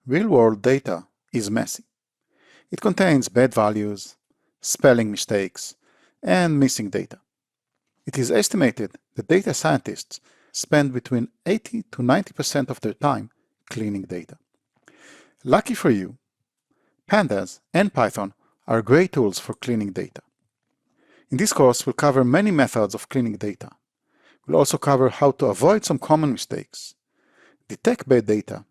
Real-world data is messy. It contains bad values, spelling mistakes, and missing data. It is estimated that data scientists spend between 80 to 90% of their time cleaning data. Lucky for you, Pandas and Python are great tools for cleaning data. In this course, we'll cover many methods of cleaning data. We'll also cover how to avoid some common mistakes, detect bad data,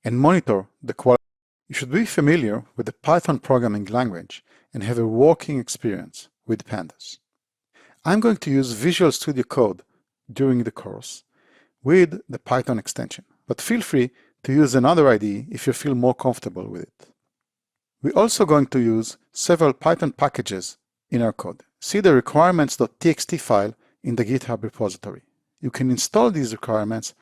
and monitor the quality. You should be familiar with the Python programming language and have a working experience with Pandas. I'm going to use Visual Studio Code during the course with the Python extension, but feel free to use another IDE if you feel more comfortable with it. We're also going to use several Python packages in our code. See the requirements.txt file in the GitHub repository. You can install these requirements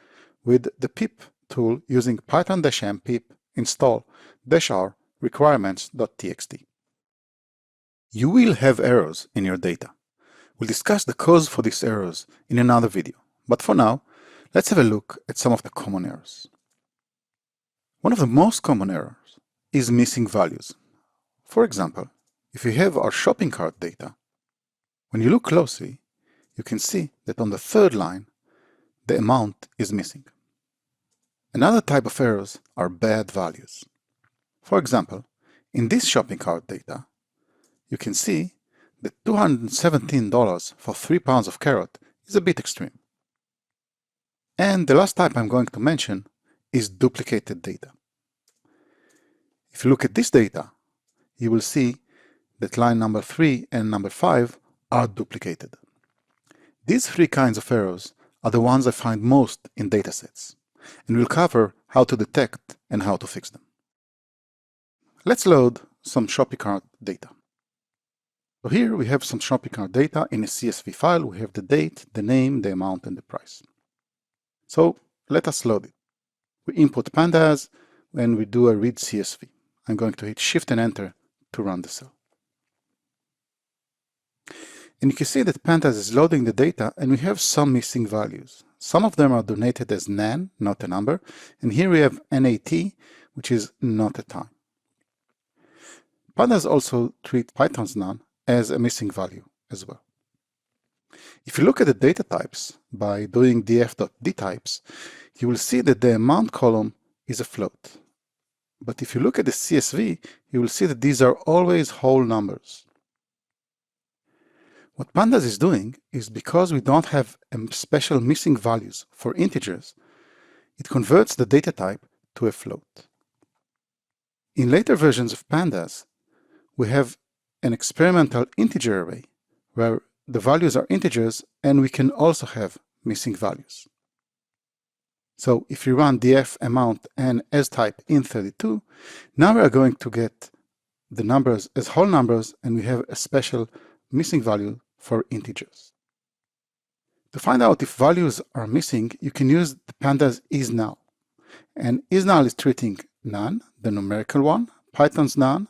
with the pip tool using python-m pip install -r requirements.txt. You will have errors in your data. We'll discuss the cause for these errors in another video, but for now, let's have a look at some of the common errors. One of the most common errors is missing values. For example, if we have our shopping cart data, when you look closely, you can see that on the third line, the amount is missing. Another type of errors are bad values. For example, in this shopping cart data, you can see that $217 for 3 pounds of carrot is a bit extreme. And the last type I'm going to mention is duplicated data. If you look at this data, you will see that line number 3 and number 5 are duplicated. These 3 kinds of errors are the ones I find most in datasets, and we'll cover how to detect and how to fix them. Let's load some shopping cart data. So here we have some shopping cart data in a CSV file. We have the date, the name, the amount, and the price. So let us load it. We import pandas and we do a read CSV. I'm going to hit Shift and Enter to run the cell. And you can see that Pandas is loading the data and we have some missing values. Some of them are denoted as NaN, not a number, and here we have NAT, which is not a time. Pandas also treat Python's none as a missing value as well. If you look at the data types by doing df.dtypes, you will see that the amount column is a float. But if you look at the CSV, you will see that these are always whole numbers. What Pandas is doing is because we don't have special missing values for integers, it converts the data type to a float. In later versions of Pandas, we have an experimental integer array where the values are integers and we can also have missing values. So if you run df amount and as type in32, now we are going to get the numbers as whole numbers and we have a special missing value for integers. To find out if values are missing, you can use the pandas isNull. And isNull is treating none, the numerical one, Python's none,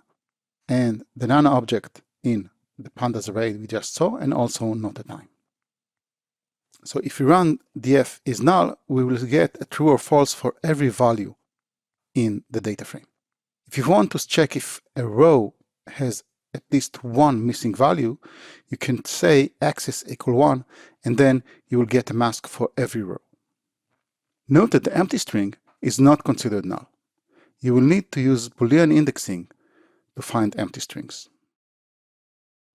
and the none object in the pandas array we just saw, and also not a time. So if we run df isNull, we will get a true or false for every value in the data frame. If you want to check if a row has at least one missing value, you can say axis equal 1, and then you will get a mask for every row. Note that the empty string is not considered null. You will need to use Boolean indexing to find empty strings.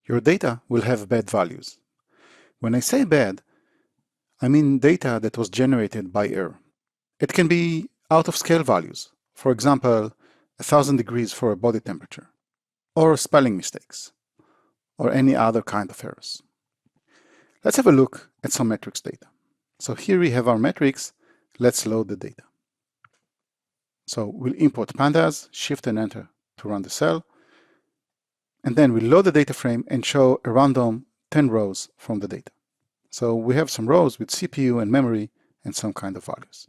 Your data will have bad values. When I say bad, I mean data that was generated by error. It can be out of scale values, for example, 1000 degrees for a body temperature, or spelling mistakes, or any other kind of errors. Let's have a look at some metrics data. So here we have our metrics. Let's load the data. So we'll import pandas, Shift and Enter to run the cell, and then we'll load the data frame and show a random 10 rows from the data. So we have some rows with CPU and memory and some kind of values.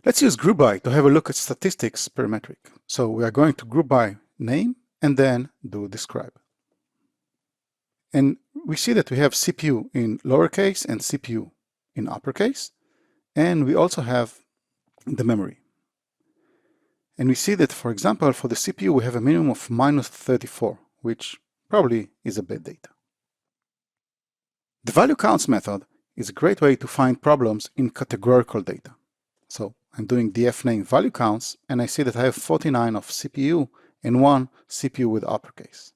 Let's use group by to have a look at statistics per metric. So we are going to group by name and then do describe. And we see that we have CPU in lowercase and CPU in uppercase, and we also have the memory. And we see that, for example, for the CPU, we have a minimum of -34, which probably is a bad data. The value counts method is a great way to find problems in categorical data. So I'm doing dfname value counts, and I see that I have 49 of CPU and 1 CPU with uppercase.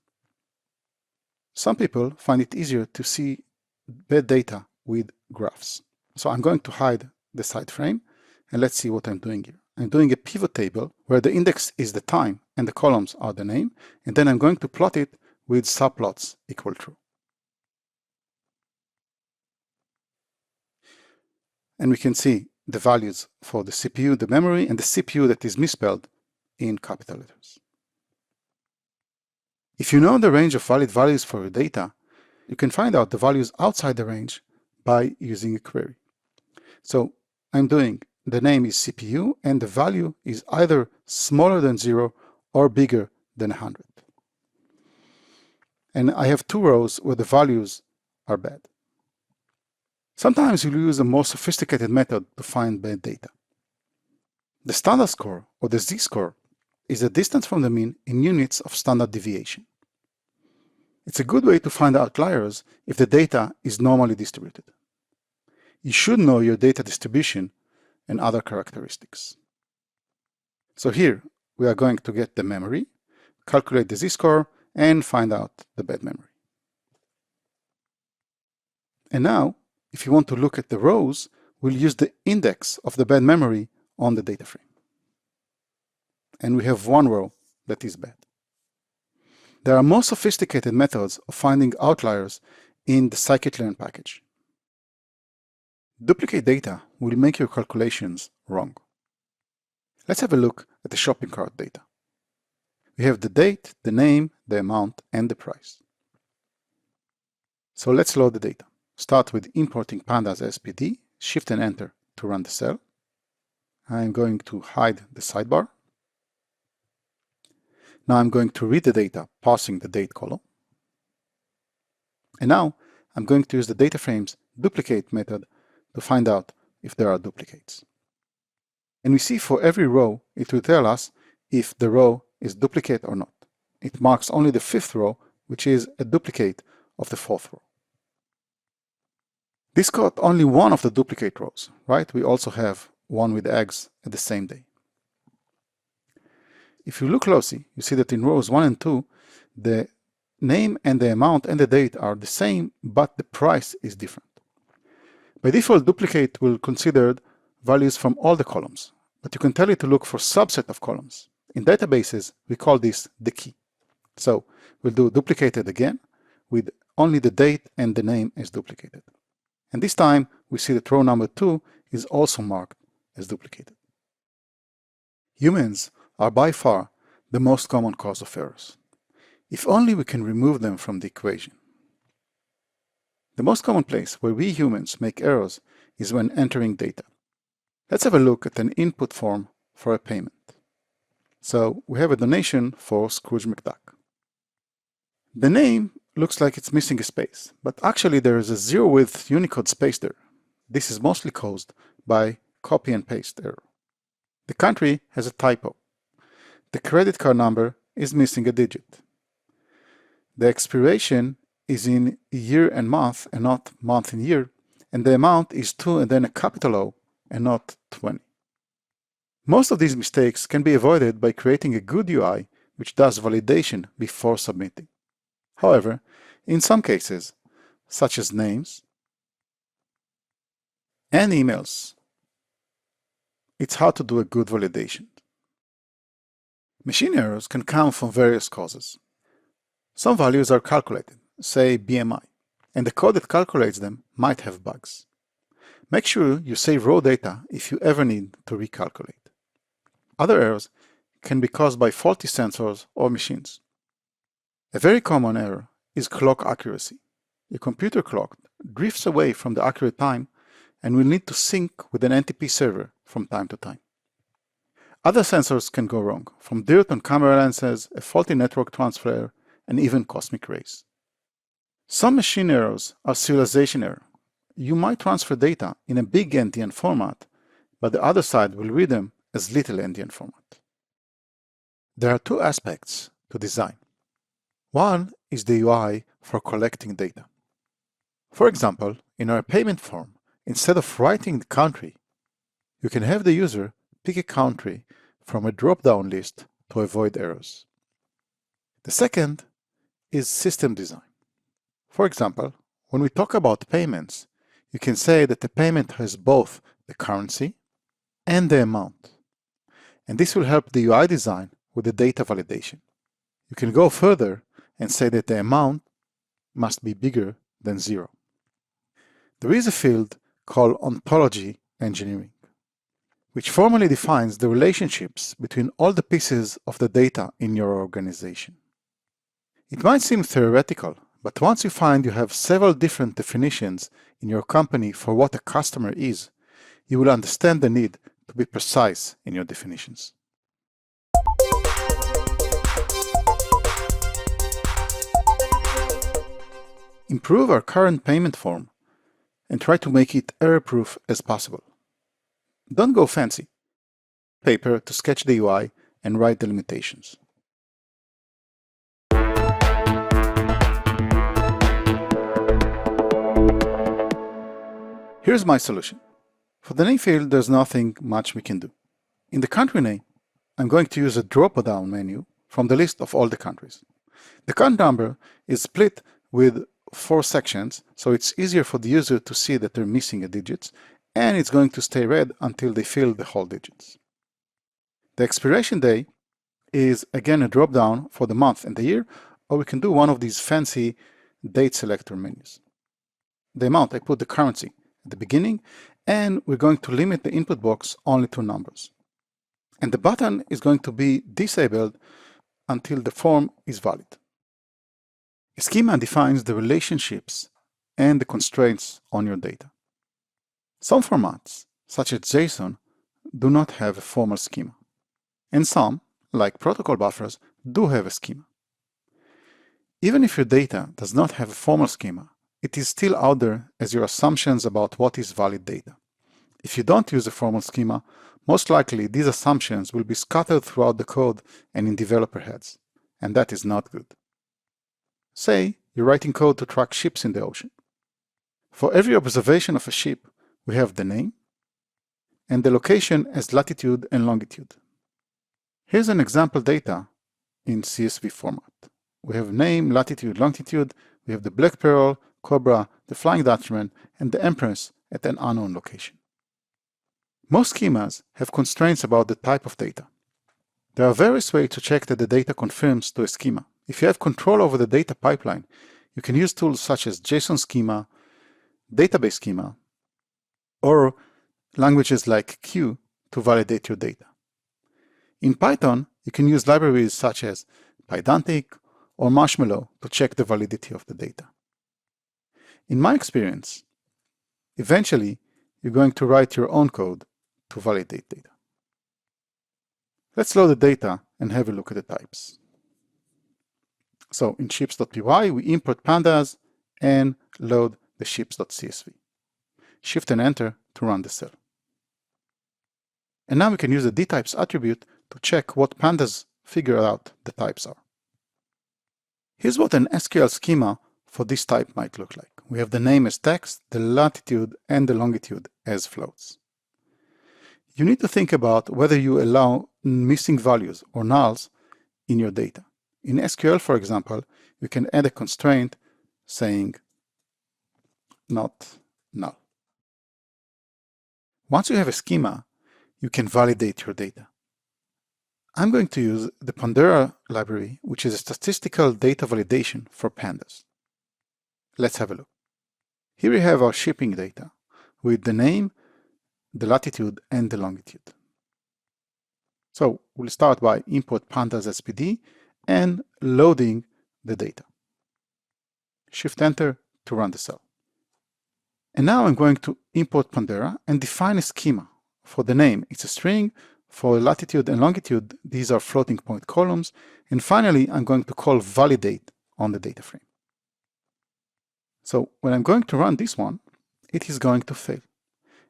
Some people find it easier to see bad data with graphs. So I'm going to hide the side frame, and let's see what I'm doing here. I'm doing a pivot table where the index is the time and the columns are the name, and then I'm going to plot it with subplots equal true. And we can see the values for the CPU, the memory, and the CPU that is misspelled in capital letters. If you know the range of valid values for your data, you can find out the values outside the range by using a query. So I'm doing the name is CPU and the value is either smaller than 0 or bigger than 100. And I have 2 rows where the values are bad. Sometimes you'll use a more sophisticated method to find bad data. The standard score, or the z-score, is the distance from the mean in units of standard deviation. It's a good way to find outliers if the data is normally distributed. You should know your data distribution and other characteristics. So here we are going to get the memory, calculate the z-score, and find out the bad memory. And now, if you want to look at the rows, we'll use the index of the bad memory on the data frame. And we have 1 row that is bad. There are more sophisticated methods of finding outliers in the scikit-learn package. Duplicate data will make your calculations wrong. Let's have a look at the shopping cart data. We have the date, the name, the amount, and the price. So let's load the data. Start with importing pandas SPD, Shift and Enter to run the cell. I'm going to hide the sidebar. Now I'm going to read the data, parsing the date column. And now I'm going to use the data frames duplicate method to find out if there are duplicates. And we see for every row, it will tell us if the row is duplicate or not. It marks only the 5th row, which is a duplicate of the 4th row. This caught only one of the duplicate rows, right? We also have one with eggs at the same day. If you look closely, you see that in rows 1 and 2, the name and the amount and the date are the same, but the price is different. By default, duplicate will consider values from all the columns, but you can tell it to look for subset of columns. In databases, we call this the key. So we'll do duplicated again with only the date and the name is duplicated. And this time we see that row number 2 is also marked as duplicated. Humans are by far the most common cause of errors. If only we can remove them from the equation. The most common place where we humans make errors is when entering data. Let's have a look at an input form for a payment. So we have a donation for Scrooge McDuck. The name looks like it's missing a space, but actually there is a 0-width Unicode space there. This is mostly caused by copy and paste error. The country has a typo. The credit card number is missing a digit. The expiration is in year and month and not month and year, and the amount is 2 and then a capital O and not 20. Most of these mistakes can be avoided by creating a good UI which does validation before submitting. However, in some cases, such as names and emails, it's hard to do a good validation. Machine errors can come from various causes. Some values are calculated, say BMI, and the code that calculates them might have bugs. Make sure you save raw data if you ever need to recalculate. Other errors can be caused by faulty sensors or machines. A very common error is clock accuracy. Your computer clock drifts away from the accurate time and will need to sync with an NTP server from time to time. Other sensors can go wrong, from dirt on camera lenses, a faulty network transfer, and even cosmic rays. Some machine errors are serialization error. You might transfer data in a big endian format, but the other side will read them as little endian format. There are two aspects to design. One is the UI for collecting data. For example, in our payment form, instead of writing the country, you can have the user pick a country from a drop-down list to avoid errors. The second is system design. For example, when we talk about payments, you can say that the payment has both the currency and the amount. And this will help the UI design with the data validation. You can go further and say that the amount must be bigger than 0. There is a field called ontology engineering, which formally defines the relationships between all the pieces of the data in your organization. It might seem theoretical, but once you find you have several different definitions in your company for what a customer is, you will understand the need to be precise in your definitions. Improve our current payment form and try to make it error-proof as possible. Don't go fancy. Paper to sketch the UI and write the limitations. Here's my solution. For the name field, there's nothing much we can do. In the country name, I'm going to use a drop-down menu from the list of all the countries. The count number is split with 4 sections, so it's easier for the user to see that they're missing a digit, and it's going to stay red until they fill the whole digits. The expiration day is again a drop-down for the month and the year, or we can do one of these fancy date selector menus. The amount, I put the currency at the beginning, and we're going to limit the input box only to numbers. And the button is going to be disabled until the form is valid. A schema defines the relationships and the constraints on your data. Some formats, such as JSON, do not have a formal schema, and some, like protocol buffers, do have a schema. Even if your data does not have a formal schema, it is still out there as your assumptions about what is valid data. If you don't use a formal schema, most likely these assumptions will be scattered throughout the code and in developer heads, and that is not good. Say you're writing code to track ships in the ocean. For every observation of a ship, we have the name and the location as latitude and longitude. Here's an example data in CSV format. We have name, latitude, longitude, we have the Black Pearl, Cobra, the Flying Dutchman, and the Empress at an unknown location. Most schemas have constraints about the type of data. There are various ways to check that the data conforms to a schema. If you have control over the data pipeline, you can use tools such as JSON schema, database schema, or languages like Q to validate your data. In Python, you can use libraries such as Pydantic or Marshmallow to check the validity of the data. In my experience, eventually, you're going to write your own code to validate data. Let's load the data and have a look at the types. So in ships.py, we import pandas and load the ships.csv. Shift and enter to run the cell. And now we can use the dtypes attribute to check what pandas figure out the types are. Here's what an SQL schema for this type might look like. We have the name as text, the latitude and the longitude as floats. You need to think about whether you allow missing values or nulls in your data. In SQL, for example, you can add a constraint saying not null. Once you have a schema, you can validate your data. I'm going to use the Pandora library, which is a statistical data validation for pandas. Let's have a look. Here we have our shipping data with the name, the latitude, and the longitude. So we'll start by import pandas SPD and loading the data. Shift enter to run the cell. And now I'm going to import Pandora and define a schema. For the name, it's a string. For latitude and longitude, these are floating point columns. And finally, I'm going to call validate on the data frame. So when I'm going to run this one, it is going to fail.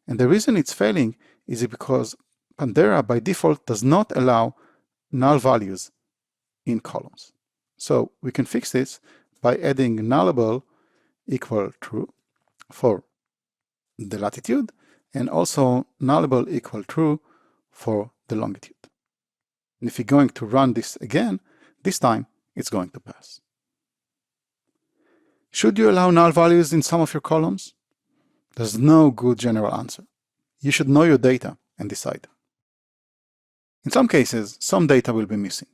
And the reason it's failing is because Pandora by default does not allow null values in columns. So we can fix this by adding nullable equal true for the latitude and also nullable equal true for the longitude. And if you're going to run this again, this time it's going to pass. Should you allow null values in some of your columns? There's no good general answer. You should know your data and decide. In some cases, some data will be missing.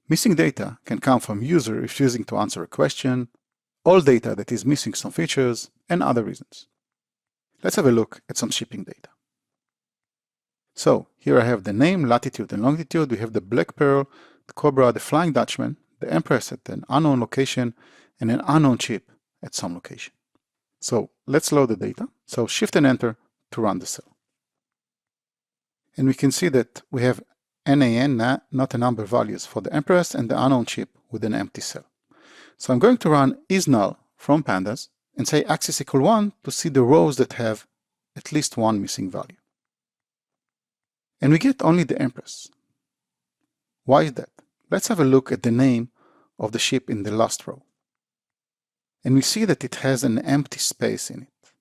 Missing data can come from user refusing to answer a question, all data that is missing some features, and other reasons. Let's have a look at some shipping data. So here I have the name, latitude, and longitude. We have the Black Pearl, the Cobra, the Flying Dutchman, the Empress at an unknown location, and an unknown ship at some location. So let's load the data. So Shift and Enter to run the cell. And we can see that we have NaN, not a number values, for the Empress and the unknown ship with an empty cell. So I'm going to run isNull from pandas and say axis equal 1 to see the rows that have at least one missing value. And we get only the Empress. Why is that? Let's have a look at the name of the ship in the last row. And we see that it has an empty space in it.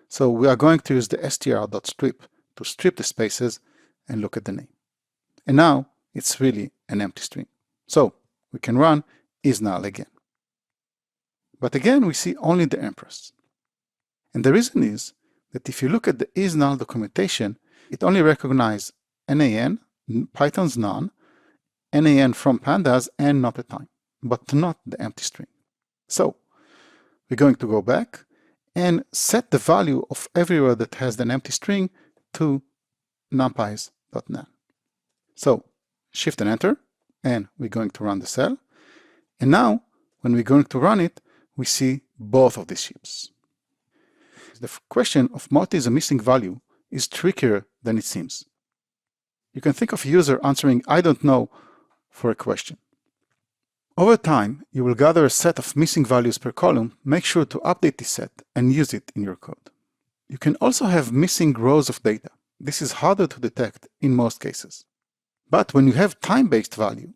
So we are going to use the str.strip to strip the spaces and look at the name. And now it's really an empty string. So we can run isNull again. But again, we see only the Empress. And the reason is that if you look at the isNull documentation, it only recognizes NaN, Python's none, NaN from pandas, and not a time, but not the empty string. So we're going to go back and set the value of everywhere that has an empty string to numpys.nan. So Shift and Enter, and we're going to run the cell. And now, when we're going to run it, we see both of these ships. The question of what is a missing value is trickier than it seems. You can think of a user answering "I don't know" for a question. Over time, you will gather a set of missing values per column. Make sure to update this set and use it in your code. You can also have missing rows of data. This is harder to detect in most cases. But when you have time-based value,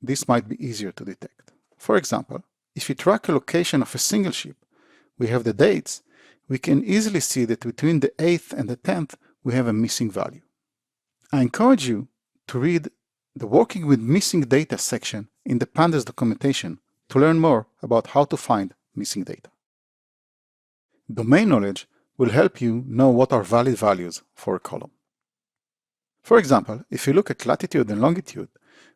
this might be easier to detect. For example, if you track a location of a single ship, we have the dates, we can easily see that between the 8th and the 10th, we have a missing value. I encourage you to read the Working with Missing Data section in the Pandas documentation to learn more about how to find missing data. Domain knowledge will help you know what are valid values for a column. For example, if you look at latitude and longitude,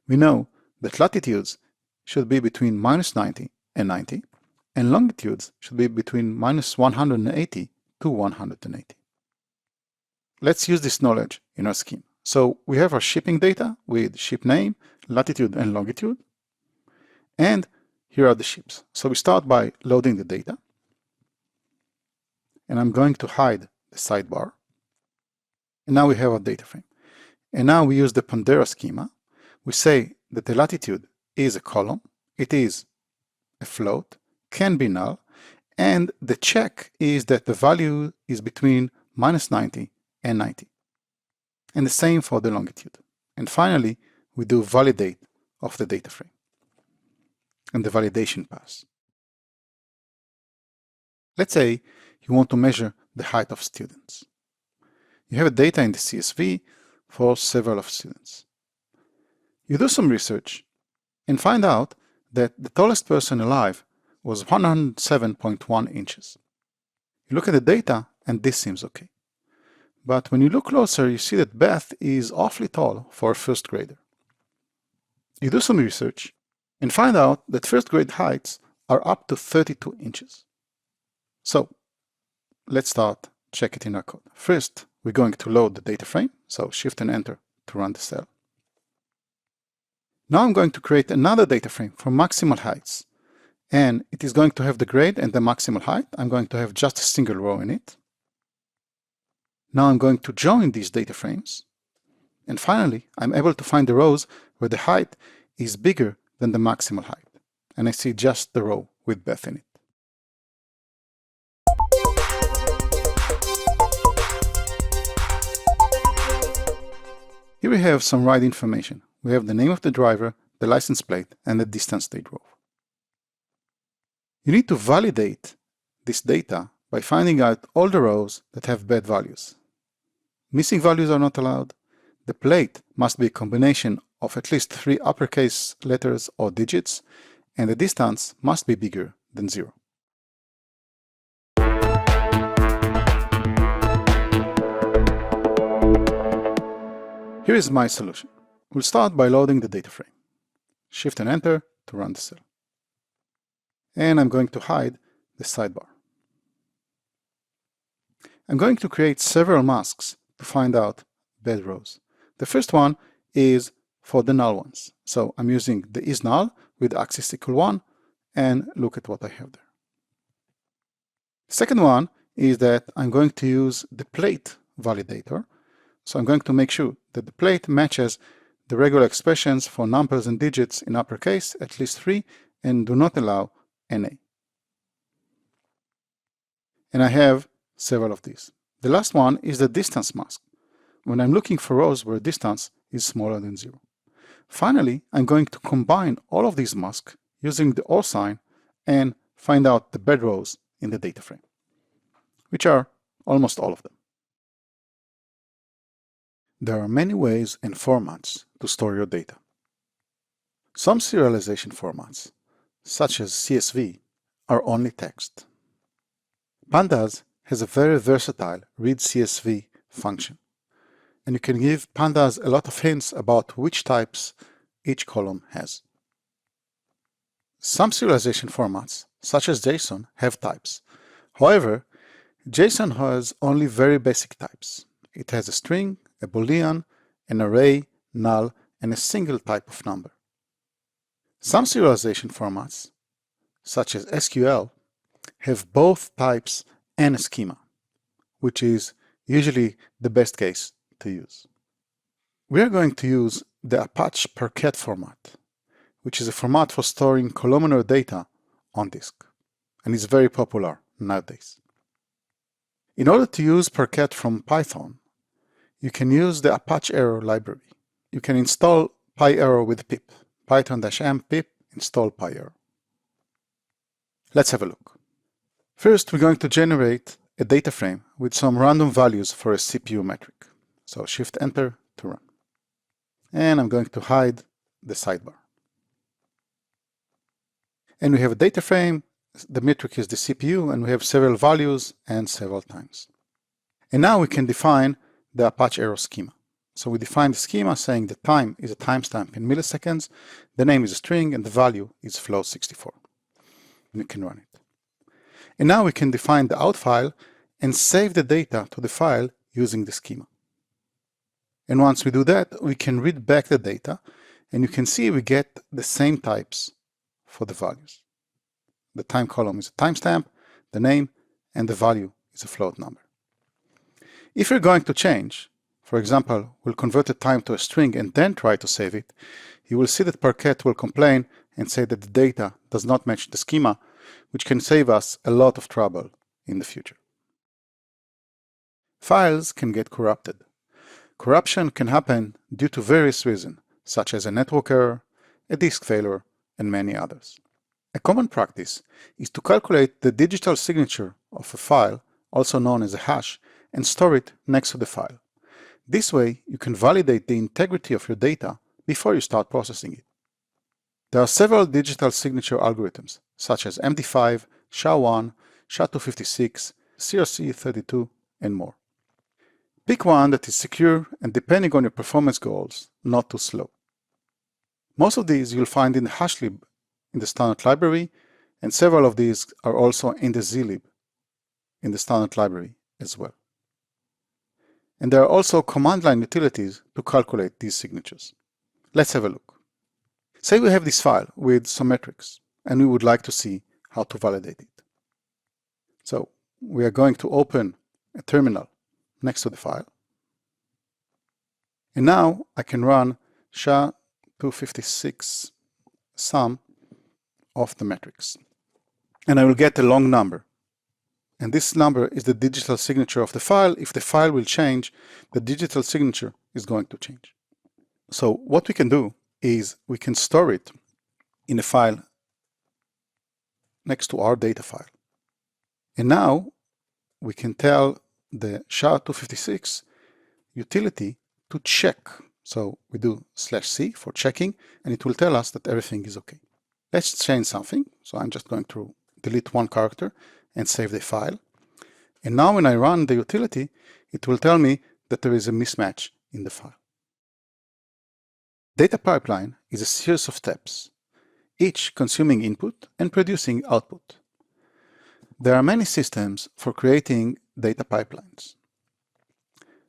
we know that latitudes should be between -90 and 90, and longitudes should be between -180 to 180. Let's use this knowledge in our scheme. So we have our shipping data with ship name, latitude, and longitude. And here are the ships. So we start by loading the data. And I'm going to hide the sidebar. And now we have our data frame. And now we use the Pondera schema. We say that the latitude is a column, it is a float, can be null, and the check is that the value is between -90 and 90. And the same for the longitude. And finally, we do validate of the data frame and the validation pass. Let's say you want to measure the height of students. You have data in the CSV for several of students. You do some research and find out that the tallest person alive was 107.1 inches. You look at the data and this seems okay. But when you look closer, you see that Beth is awfully tall for a first grader. You do some research and find out that first grade heights are up to 32 inches. So let's start check it in our code. First, we're going to load the data frame. So Shift and Enter to run the cell. Now I'm going to create another data frame for maximal heights. And it is going to have the grade and the maximal height. I'm going to have just a single row in it. Now I'm going to join these data frames. And finally, I'm able to find the rows where the height is bigger than the maximal height. And I see just the row with Beth in it. Here we have some right information. we have the name of the driver, the license plate, and the distance they drove. You need to validate this data by finding out all the rows that have bad values. Missing values are not allowed. The plate must be a combination of at least 3 uppercase letters or digits, and the distance must be bigger than 0. Here is my solution. We'll start by loading the data frame. Shift and Enter to run the cell. And I'm going to hide the sidebar. I'm going to create several masks to find out bad rows. The first one is for the null ones. So I'm using the isNull with axis equal 1, and look at what I have there. The second one is that I'm going to use the plate validator. So I'm going to make sure that the plate matches the regular expressions for numbers and digits in uppercase, at least 3, and do not allow NA. And I have several of these. The last one is the distance mask, when I'm looking for rows where distance is smaller than 0. Finally, I'm going to combine all of these masks using the OR sign and find out the bad rows in the data frame, which are almost all of them. There are many ways and formats to store your data. Some serialization formats, such as CSV, are only text. Pandas has a very versatile read CSV function, and you can give Pandas a lot of hints about which types each column has. Some serialization formats, such as JSON, have types. However, JSON has only very basic types. It has a string, a boolean, an array, null, and a single type of number. Some serialization formats, such as SQL, have both types and a schema, which is usually the best case to use. We are going to use the Apache Parquet format, which is a format for storing columnar data on disk, and is very popular nowadays. In order to use Parquet from Python, you can use the Apache Arrow library. You can install PyArrow with pip, python-m pip install PyArrow. Let's have a look. First, we're going to generate a data frame with some random values for a CPU metric. So Shift-Enter to run. And I'm going to hide the sidebar. And we have a data frame. The metric is the CPU, and we have several values and several times. And now we can define the Apache Arrow schema. So we define the schema saying the time is a timestamp in milliseconds, the name is a string, and the value is float64. And we can run it. And now we can define the out file and save the data to the file using the schema. And once we do that, we can read back the data, and you can see we get the same types for the values. The time column is a timestamp, the name, and the value is a float number. If you're going to change, for example, we'll convert the time to a string and then try to save it, you will see that Parquet will complain and say that the data does not match the schema, which can save us a lot of trouble in the future. Files can get corrupted. Corruption can happen due to various reasons, such as a network error, a disk failure, and many others. A common practice is to calculate the digital signature of a file, also known as a hash, and store it next to the file. This way, you can validate the integrity of your data before you start processing it. There are several digital signature algorithms, such as MD5, SHA-1, SHA-256, CRC32, and more. Pick one that is secure and, depending on your performance goals, not too slow. Most of these you'll find in the hashlib in the standard library, and several of these are also in the zlib in the standard library as well. And there are also command line utilities to calculate these signatures. Let's have a look. Say we have this file with some metrics, and we would like to see how to validate it. So we are going to open a terminal next to the file. And now I can run SHA-256 sum of the metrics. And I will get a long number. And this number is the digital signature of the file. If the file will change, the digital signature is going to change. So what we can do is we can store it in a file next to our data file. And now we can tell the SHA-256 utility to check. So we do /c for checking, and it will tell us that everything is okay. Let's change something. So I'm just going to delete one character and save the file. And now when I run the utility, it will tell me that there is a mismatch in the file. Data pipeline is a series of steps, each consuming input and producing output. There are many systems for creating data pipelines,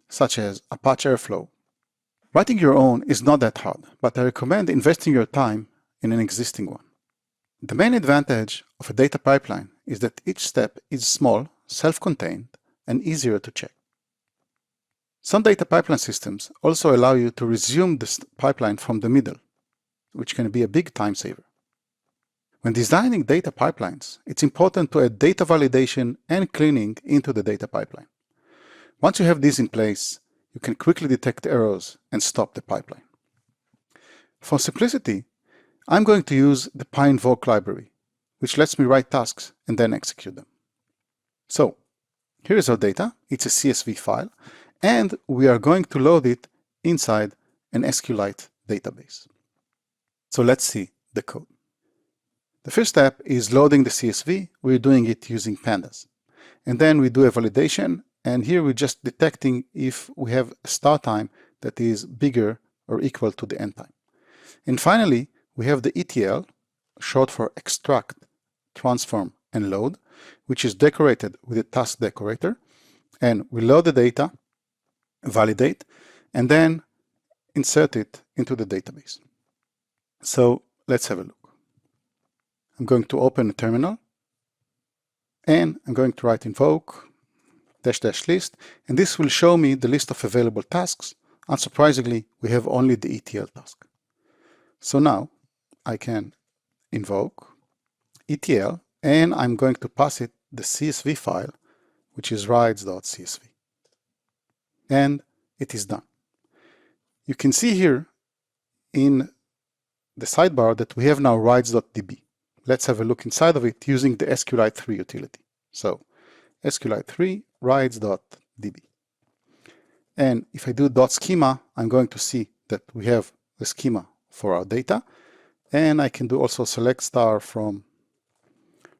such as Apache Airflow. Writing your own is not that hard, but I recommend investing your time in an existing one. The main advantage of a data pipeline is that each step is small, self-contained, and easier to check. Some data pipeline systems also allow you to resume this pipeline from the middle, which can be a big time saver. When designing data pipelines, it's important to add data validation and cleaning into the data pipeline. Once you have these in place, you can quickly detect errors and stop the pipeline. For simplicity, I'm going to use the PyInvoke library, which lets me write tasks and then execute them. So here is our data. It's a CSV file, and we are going to load it inside an SQLite database. So let's see the code. The first step is loading the CSV. We're doing it using pandas. And then we do a validation, and here we're just detecting if we have a start time that is bigger or equal to the end time. And finally, we have the ETL, short for extract, transform, and load, which is decorated with a task decorator. And we load the data, validate, and then insert it into the database. So let's have a look. I'm going to open a terminal, and I'm going to write invoke --list, and this will show me the list of available tasks. Unsurprisingly, we have only the ETL task. So now I can invoke ETL, and I'm going to pass it the CSV file, which is rides.csv. And it is done. You can see here in the sidebar that we have now rides.db. Let's have a look inside of it using the SQLite 3 utility. So SQLite 3 rides.db. And if I do .schema, I'm going to see that we have the schema for our data. And I can do also select star from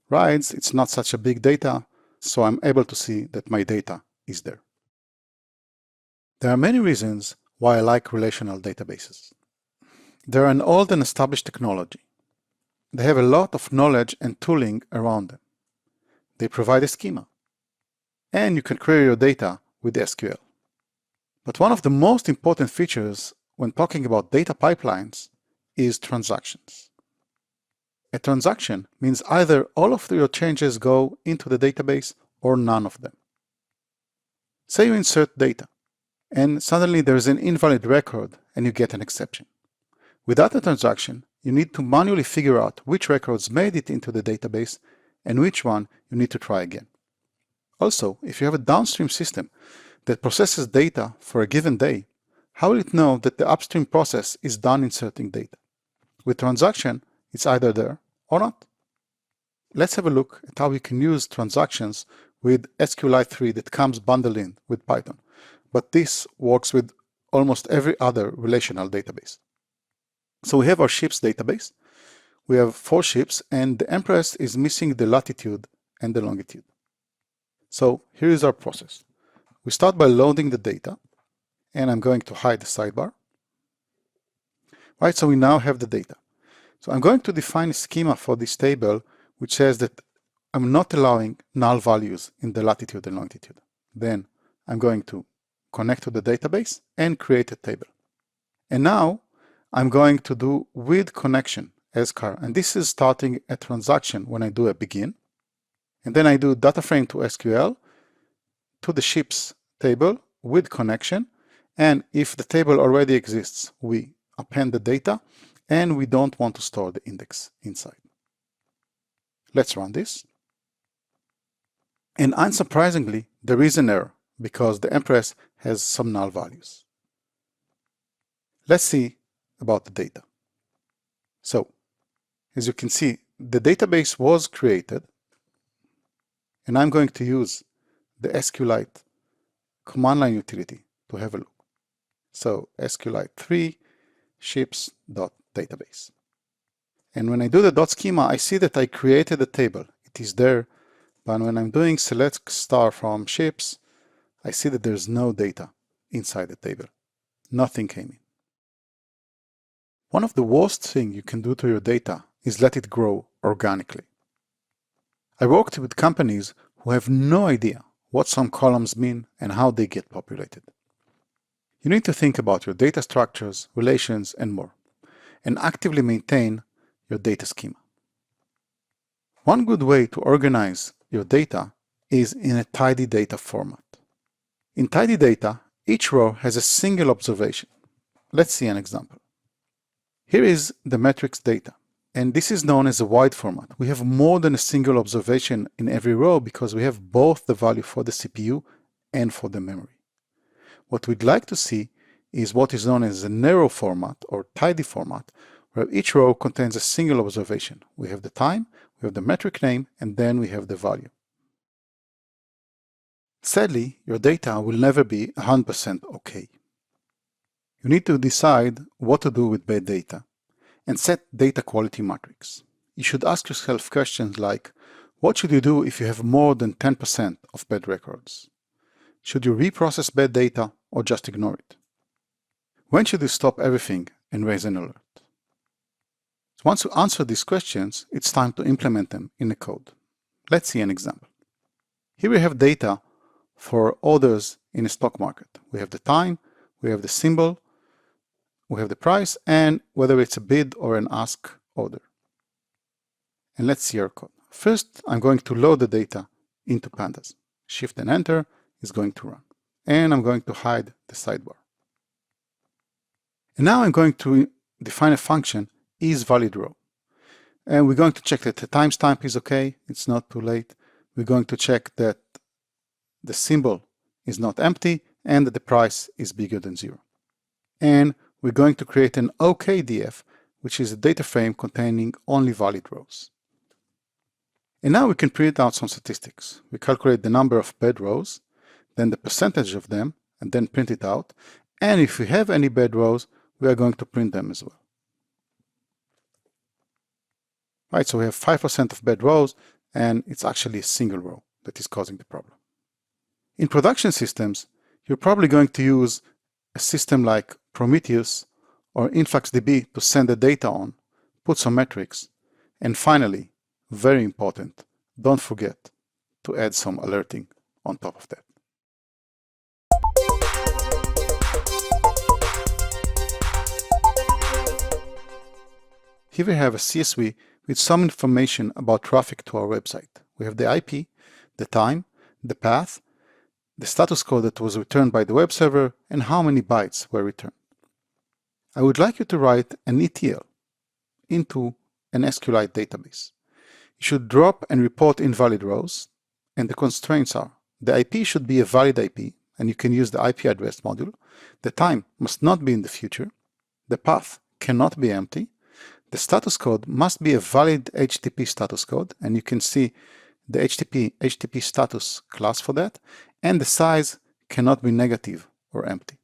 rides. It's not such a big data, so I'm able to see that my data is there. There are many reasons why I like relational databases. They're an old and established technology. They have a lot of knowledge and tooling around them. They provide a schema. And you can query your data with SQL. But one of the most important features when talking about data pipelines is transactions. A transaction means either all of your changes go into the database or none of them. Say you insert data, and suddenly there is an invalid record and you get an exception. Without a transaction, you need to manually figure out which records made it into the database and which one you need to try again. Also, if you have a downstream system that processes data for a given day, how will it know that the upstream process is done inserting data? With transaction, it's either there or not. Let's have a look at how we can use transactions with SQLite 3 that comes bundled in with Python. But this works with almost every other relational database. So we have our ships database. We have 4 ships, and the Empress is missing the latitude and the longitude. So here is our process. We start by loading the data, and I'm going to hide the sidebar. Right, so we now have the data. So I'm going to define a schema for this table, which says that I'm not allowing null values in the latitude and longitude. Then I'm going to connect to the database and create a table. And now I'm going to do with connection as car, and this is starting a transaction when I do a begin. And then I do data frame to SQL to the ships table with connection. And if the table already exists, we append the data, and we don't want to store the index inside. Let's run this. And unsurprisingly, there is an error because the Empress has some null values. Let's see about the data. So, as you can see, the database was created, and I'm going to use the SQLite command line utility to have a look. So SQLite3 ships.database. And when I do the .schema, I see that I created a table. It is there, but when I'm doing select star from ships, I see that there's no data inside the table. Nothing came in. One of the worst things you can do to your data is let it grow organically. I worked with companies who have no idea what some columns mean and how they get populated. You need to think about your data structures, relations, and more, and actively maintain your data schema. One good way to organize your data is in a tidy data format. In tidy data, each row has a single observation. Let's see an example. Here is the metrics data, and this is known as a wide format. We have more than a single observation in every row because we have both the value for the CPU and for the memory. What we'd like to see is what is known as a narrow format or tidy format, where each row contains a single observation. We have the time, we have the metric name, and then we have the value. Sadly, your data will never be 100% okay. You need to decide what to do with bad data and set data quality metrics. You should ask yourself questions like, what should you do if you have more than 10% of bad records? Should you reprocess bad data or just ignore it? When should you stop everything and raise an alert? Once you answer these questions, it's time to implement them in the code. Let's see an example. Here we have data for orders in a stock market. We have the time, we have the symbol, we have the price, and whether it's a bid or an ask order. And let's see our code. First, I'm going to load the data into pandas. Shift and enter is going to run. And I'm going to hide the sidebar. And now I'm going to define a function isValidRow. And we're going to check that the timestamp is okay, it's not too late. We're going to check that the symbol is not empty and that the price is bigger than 0. And we're going to create an OKDF, which is a data frame containing only valid rows. And now we can print out some statistics. We calculate the number of bad rows, then the percentage of them, and then print it out. And if we have any bad rows, we are going to print them as well. Right, so we have 5% of bad rows, and it's actually a single row that is causing the problem. In production systems, you're probably going to use a system like Prometheus or InfluxDB to send the data on, put some metrics, and finally, very important, don't forget to add some alerting on top of that. Here we have a CSV with some information about traffic to our website. We have the IP, the time, the path, the status code that was returned by the web server, and how many bytes were returned. I would like you to write an ETL into an SQLite database. You should drop and report invalid rows, and the constraints are: the IP should be a valid IP, and you can use the IP address module. The time must not be in the future. The path cannot be empty. The status code must be a valid HTTP status code, and you can see the HTTP status class for that, and the size cannot be negative or empty.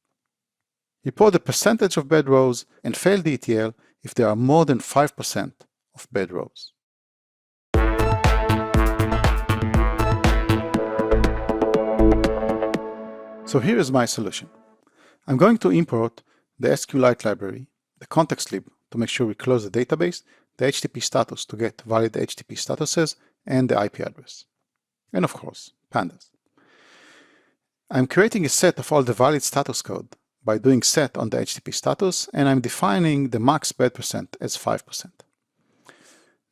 Report the percentage of bad rows and fail the ETL if there are more than 5% of bad rows. So here is my solution. I'm going to import the SQLite library, the context lib to make sure we close the database, the HTTP status to get valid HTTP statuses, and the IP address. And of course, pandas. I'm creating a set of all the valid status code by doing set on the HTTP status, and I'm defining the max bad percent as 5%.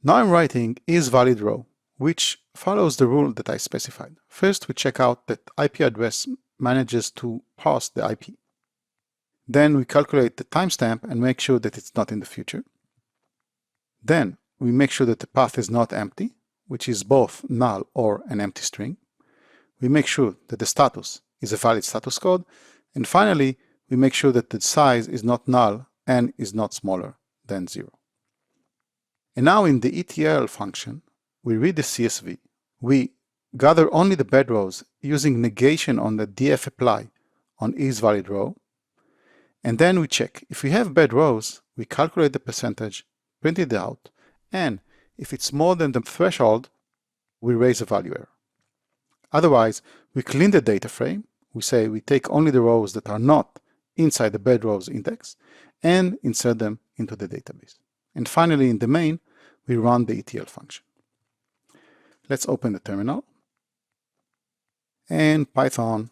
Now I'm writing isValidRow, which follows the rule that I specified. First, we check out that IP address manages to parse the IP. Then we calculate the timestamp and make sure that it's not in the future. Then we make sure that the path is not empty, which is both null or an empty string. We make sure that the status is a valid status code. And finally, we make sure that the size is not null and is not smaller than 0. And now in the ETL function, we read the CSV. We gather only the bad rows using negation on the df apply on isValidRow. And then we check. If we have bad rows, we calculate the percentage, print it out, and if it's more than the threshold, we raise a value error. Otherwise, we clean the data frame. We say we take only the rows that are not inside the bad rows index and insert them into the database. And finally, in the main, we run the ETL function. Let's open the terminal and Python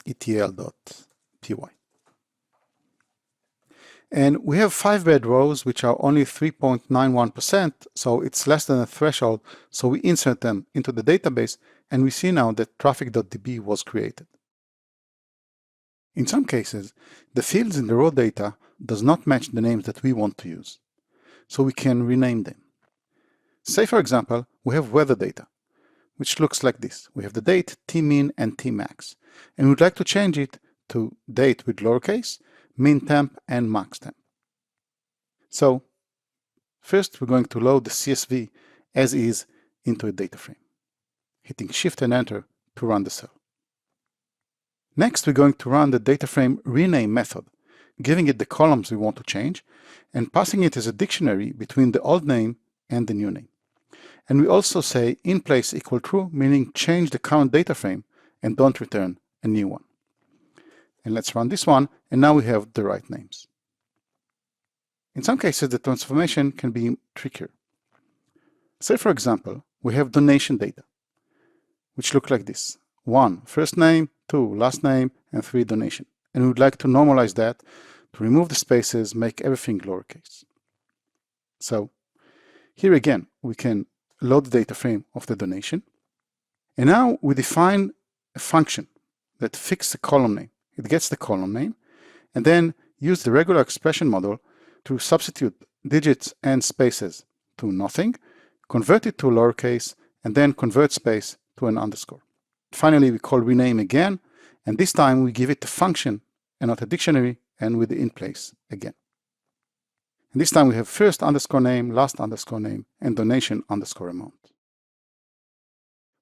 etl.py. And we have 5 bad rows, which are only 3.91%, so it's less than a threshold. So we insert them into the database, and we see now that traffic.db was created. In some cases, the fields in the raw data does not match the names that we want to use, so we can rename them. Say, for example, we have weather data, which looks like this. We have the date, tmin, and tmax, and we'd like to change it to date with lowercase, min temp, and max temp. So first, we're going to load the CSV as is into a data frame, hitting Shift and Enter to run the cell. Next, we're going to run the data frame rename method, giving it the columns we want to change and passing it as a dictionary between the old name and the new name. And we also say in place equal true, meaning change the current data frame and don't return a new one. And let's run this one, and now we have the right names. In some cases, the transformation can be trickier. Say, for example, we have donation data, which look like this. 1, first name, 2, last name, and 3, donation. And we would like to normalize that to remove the spaces, make everything lowercase. So here again, we can load the data frame of the donation. And now we define a function that fixes the column name. It gets the column name, and then use the regular expression model to substitute digits and spaces to nothing, convert it to lowercase, and then convert space to an underscore. Finally, we call rename again, and this time we give it a function and not a dictionary, and with the in place again. And this time we have first underscore name, last underscore name, and donation underscore amount.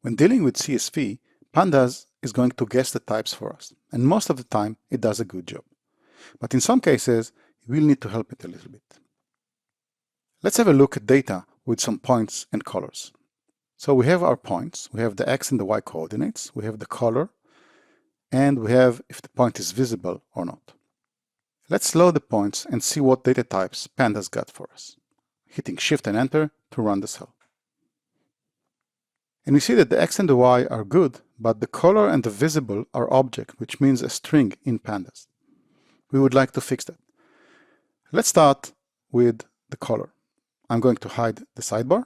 When dealing with CSV, Pandas is going to guess the types for us, and most of the time it does a good job. But in some cases, we'll need to help it a little bit. Let's have a look at data with some points and colors. So we have our points, we have the X and the Y coordinates, we have the color, and we have if the point is visible or not. Let's load the points and see what data types Pandas got for us, hitting Shift and Enter to run the cell. And we see that the X and the Y are good, but the color and the visible are object, which means a string in Pandas. We would like to fix that. Let's start with the color. I'm going to hide the sidebar.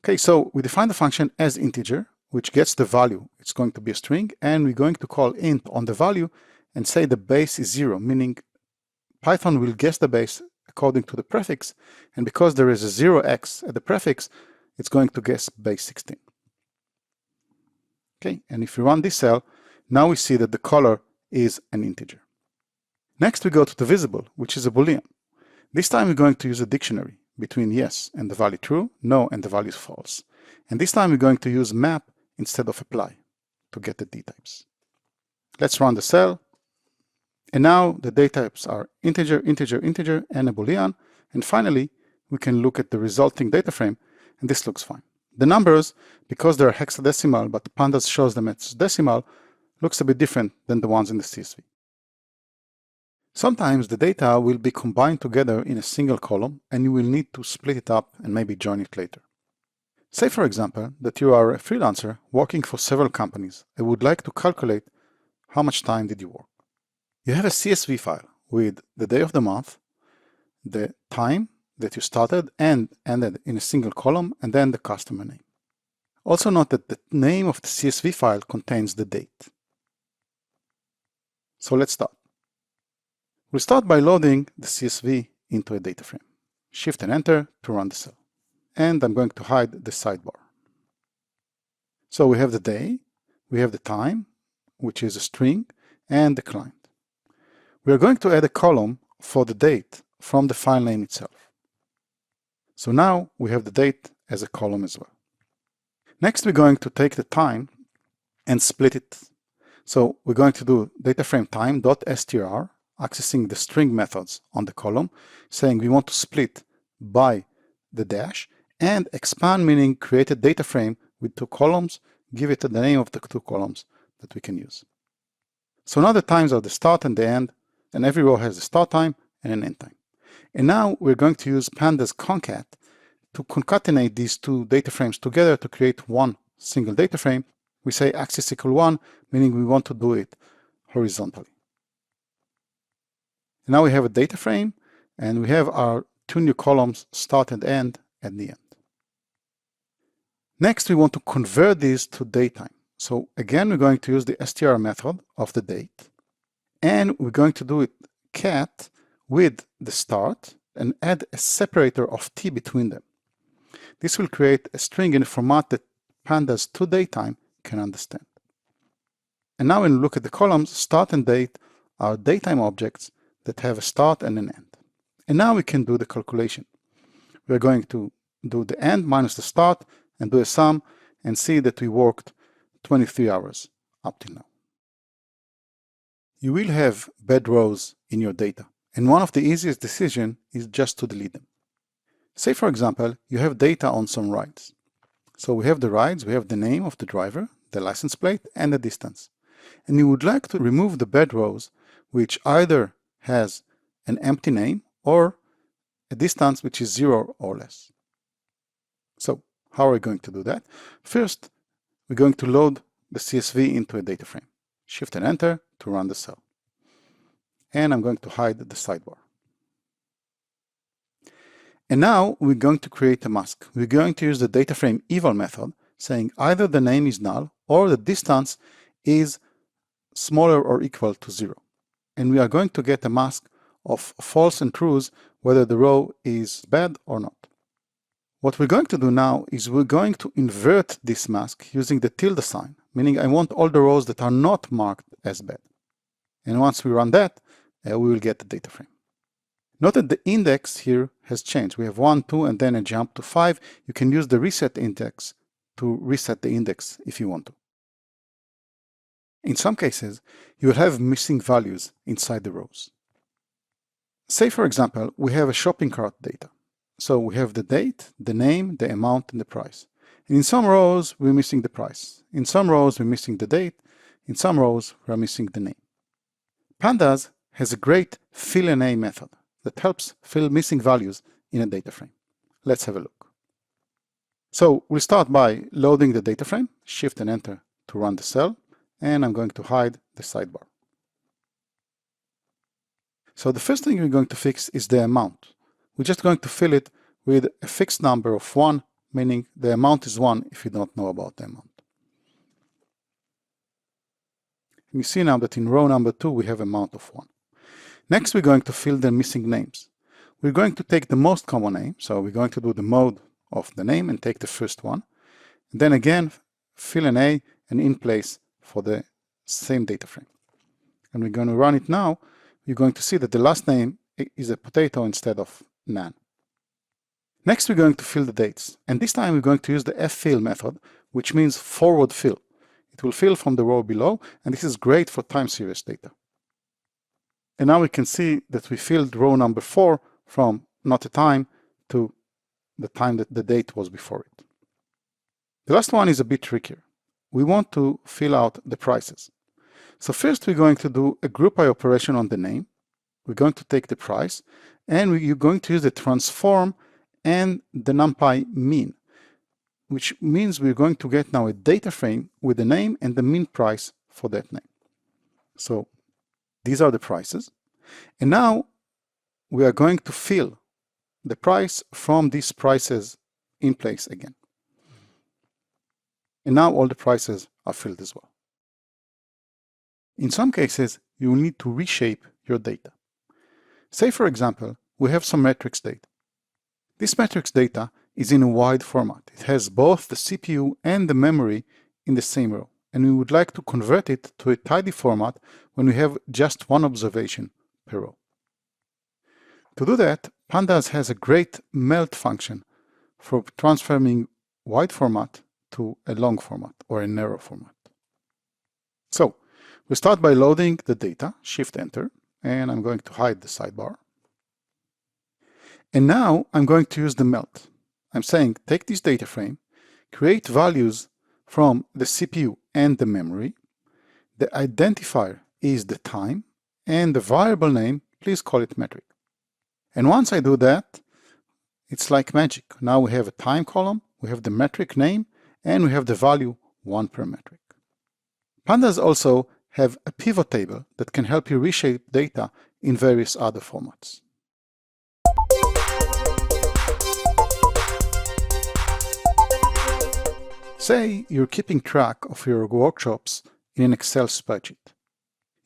Okay, so we define the function as integer, which gets the value. It's going to be a string, and we're going to call int on the value and say the base is 0, meaning Python will guess the base according to the prefix, and because there is a 0x at the prefix, it's going to guess base 16. Okay, and if we run this cell, now we see that the color is an integer. Next, we go to the visible, which is a Boolean. This time we're going to use a dictionary between yes and the value true, no and the value false. And this time we're going to use map instead of apply to get the D types. Let's run the cell. And now the data types are integer, integer, integer, and a Boolean. And finally, we can look at the resulting data frame, and this looks fine. The numbers, because they're hexadecimal, but Pandas shows them as decimal, looks a bit different than the ones in the CSV. Sometimes the data will be combined together in a single column, and you will need to split it up and maybe join it later. Say, for example, that you are a freelancer working for several companies and would like to calculate how much time did you work. You have a CSV file with the day of the month, the time that you started and ended in a single column, and then the customer name. Also note that the name of the CSV file contains the date. So let's start. We'll start by loading the CSV into a data frame. Shift and Enter to run the cell. And I'm going to hide the sidebar. So we have the day, we have the time, which is a string, and the client. We are going to add a column for the date from the file name itself. So now we have the date as a column as well. Next, we're going to take the time and split it. So we're going to do dataframe time.str, accessing the string methods on the column, saying we want to split by the dash, and expand meaning create a data frame with 2 columns, give it the name of the 2 columns that we can use. So now the times are the start and the end, and every row has a start time and an end time. And now we're going to use pandas concat to concatenate these 2 data frames together to create one single data frame. We say axis equal 1, meaning we want to do it horizontally. And now we have a data frame, and we have our 2 new columns, start and end, at the end. Next, we want to convert these to datetime. So again, we're going to use the str method of the date, and we're going to do it cat with the start and add a separator of t between them. This will create a string in a format that pandas to datetime can understand. And now when we look at the columns, start and date are datetime objects that have a start and an end. And now we can do the calculation. We're going to do the end minus the start and do a sum and see that we worked 23 hours up till now. You will have bad rows in your data, and one of the easiest decisions is just to delete them. Say, for example, you have data on some rides. So we have the rides, we have the name of the driver, the license plate, and the distance. And you would like to remove the bad rows, which either has an empty name or a distance which is 0 or less. So how are we going to do that? First, we're going to load the CSV into a data frame. Shift and Enter to run the cell. And I'm going to hide the sidebar. And now we're going to create a mask. We're going to use the data frame eval method, saying either the name is null or the distance is smaller or equal to 0. And we are going to get a mask of false and trues whether the row is bad or not. What we're going to do now is we're going to invert this mask using the tilde sign, meaning I want all the rows that are not marked as bad. And once we run that, we will get the data frame. Note that the index here has changed. We have 1, 2, and then a jump to 5. You can use the reset index to reset the index if you want to. In some cases, you will have missing values inside the rows. Say, for example, we have a shopping cart data. So we have the date, the name, the amount, and the price. And in some rows, we're missing the price. In some rows, we're missing the date. In some rows, we're missing the name. Pandas has a great fill NA method that helps fill missing values in a data frame. Let's have a look. So we'll start by loading the data frame, Shift and Enter to run the cell, and I'm going to hide the sidebar. So the first thing we're going to fix is the amount. We're just going to fill it with a fixed number of 1, meaning the amount is 1 if you don't know about the amount. And you see now that in row number 2 we have amount of 1. Next, we're going to fill the missing names. We're going to take the most common name, so we're going to do the mode of the name and take the first one. And then again, fill an A and in place for the same data frame. And we're going to run it now. You're going to see that the last name is a potato instead of nan. Next, we're going to fill the dates. And this time we're going to use the ffill method, which means forward fill. It will fill from the row below, and this is great for time series data. And now we can see that we filled row number 4 from not a time to the time that the date was before it. The last one is a bit trickier. We want to fill out the prices. So first we're going to do a group by operation on the name. We're going to take the price, and you're going to use the transform and the numpy mean, which means we're going to get now a data frame with the name and the mean price for that name. So these are the prices. And now we are going to fill the price from these prices in place again. And now all the prices are filled as well. In some cases, you will need to reshape your data. Say, for example, we have some matrix data. This matrix data is in a wide format. It has both the CPU and the memory in the same row. And we would like to convert it to a tidy format when we have just one observation per row. To do that, Pandas has a great melt function for transforming wide format to a long format or a narrow format. So we start by loading the data, Shift-Enter, and I'm going to hide the sidebar. And now I'm going to use the melt. I'm saying take this data frame, create values from the CPU and the memory. The identifier is the time, and the variable name, please call it metric. And once I do that, it's like magic. Now we have a time column, we have the metric name, and we have the value 1 per metric. Pandas also have a pivot table that can help you reshape data in various other formats. Say you're keeping track of your workshops in an Excel spreadsheet.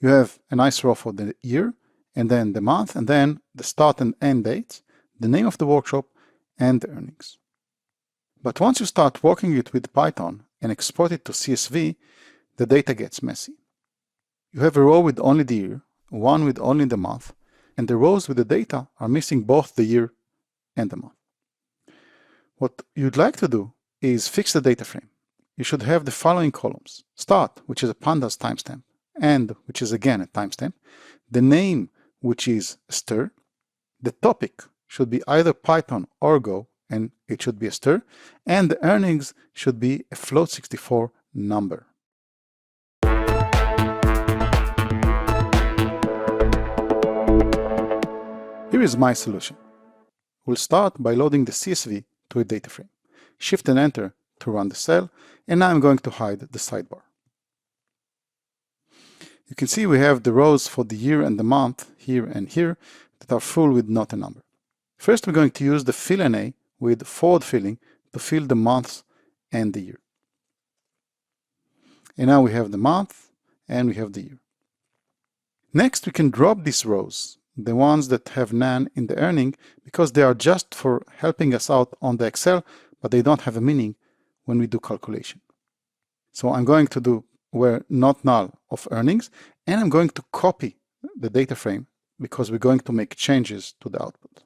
You have a nice row for the year, and then the month, and then the start and end dates, the name of the workshop, and the earnings. But once you start working it with Python and export it to CSV, the data gets messy. You have a row with only the year, one with only the month, and the rows with the data are missing both the year and the month. What you'd like to do is fix the data frame. You should have the following columns: start, which is a pandas timestamp, end, which is again a timestamp, the name, which is a stir, the topic should be either Python or Go, and it should be a stir, and the earnings should be a float64 number. Here is my solution. We'll start by loading the CSV to a data frame. Shift and Enter to run the cell, and now I'm going to hide the sidebar. You can see we have the rows for the year and the month here and here that are full with not a number. First, we're going to use the fill NA with forward filling to fill the months and the year. And now we have the month and we have the year. Next, we can drop these rows, the ones that have none in the earning, because they are just for helping us out on the Excel, but they don't have a meaning when we do calculation. So I'm going to do where not null of earnings, and I'm going to copy the data frame because we're going to make changes to the output.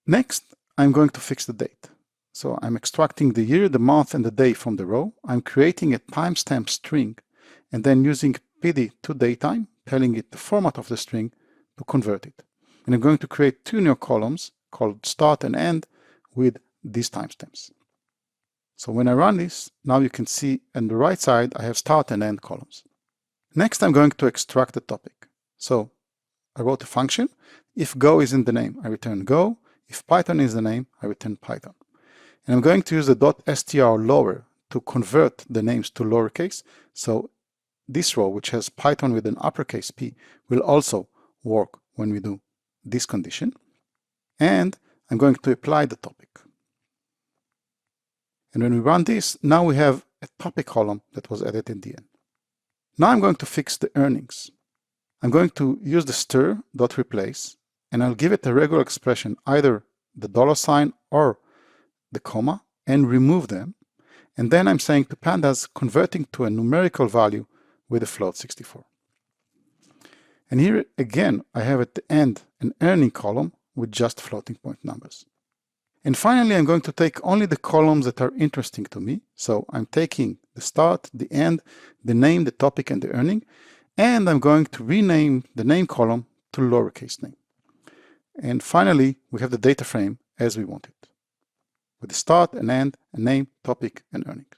Next, I'm going to fix the date. So I'm extracting the year, the month, and the day from the row. I'm creating a timestamp string and then using PD to datetime, telling it the format of the string to convert it. And I'm going to create two new columns called start and end with these timestamps. So when I run this, now you can see on the right side, I have start and end columns. Next, I'm going to extract the topic. So I wrote a function. If Go is in the name, I return Go. If Python is the name, I return Python. And I'm going to use the .str lower to convert the names to lowercase. So this row, which has Python with an uppercase P, will also work when we do this condition. And I'm going to apply the topic. And when we run this, now we have a topic column that was added in the end. Now I'm going to fix the earnings. I'm going to use the stir.replace, and I'll give it a regular expression, either the $sign or the comma, and remove them. And then I'm saying to pandas, converting to a numerical value with a float64. And here again, I have at the end an earning column with just floating point numbers. And finally, I'm going to take only the columns that are interesting to me. So I'm taking the start, the end, the name, the topic, and the earning. And I'm going to rename the name column to lowercase name. And finally, we have the data frame as we want it, with the start, an end, a name, topic, and earnings.